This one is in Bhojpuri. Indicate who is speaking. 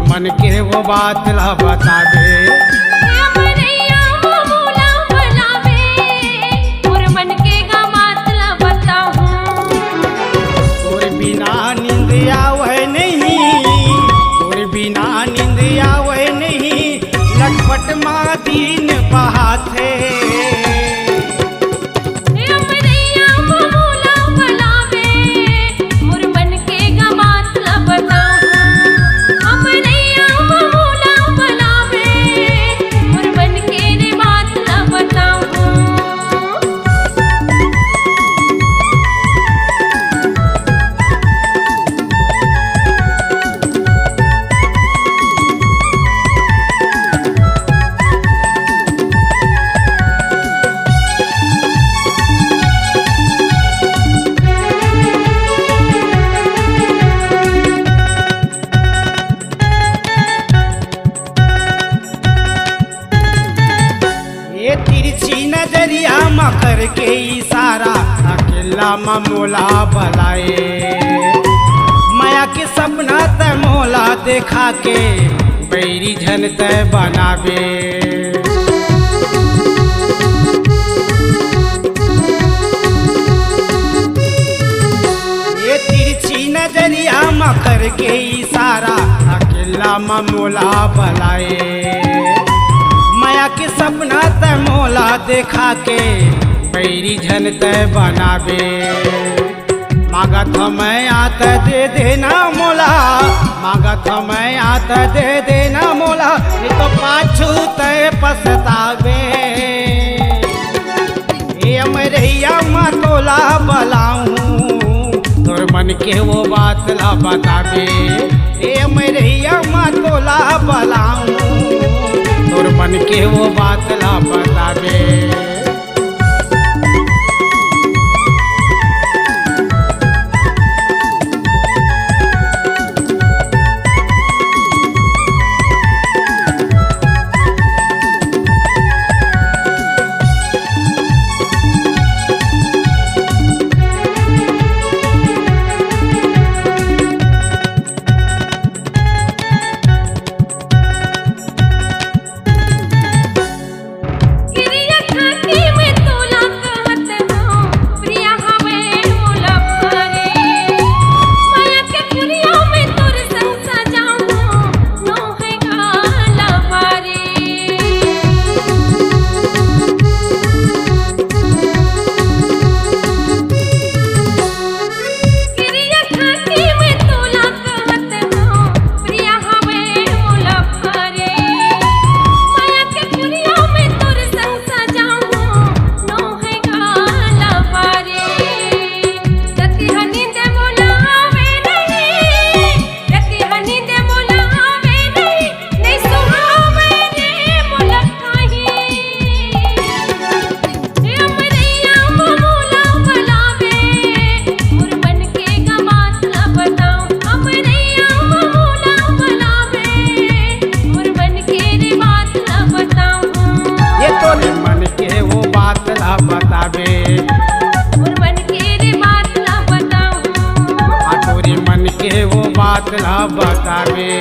Speaker 1: मन के वो बात ला बता दे।
Speaker 2: अमरैया वो बोला बुलावे और मन के गा बात ला बताऊं।
Speaker 1: तोर बिना नींद आवे नहीं, तोर बिना नींद आवे नहीं, लटपट मा दिन बहाते।
Speaker 2: अमरैया वो बोला बुलावे और मन के गा बात ला बताऊं।
Speaker 1: तिरछी नजरिया मा करके इशारा अकेला मा मोला बलाए। माया के सपना त मोला देखा के बैरी झन त बनावे। ये तिरछी नजरिया मा करके इशारा अकेला मा मोला बलाए। माया के सपना त मोला देखा के बैरी झन त बनावे। मांगत मैं आत दे देना मोला, मांगत मैं आत दे देना मोला, ये तो पाछू तय पछतावे। ए अमरैया मा तोला बलाऊं, तोर मन के वो बात ला बतावे। ए अमरैया मा तोला बलाऊं, तोर मन के वो बात ला बतावे। बतावे
Speaker 2: और मन के रे बात ला बताऊं।
Speaker 1: तोरी मन के वो बात ला बतावे।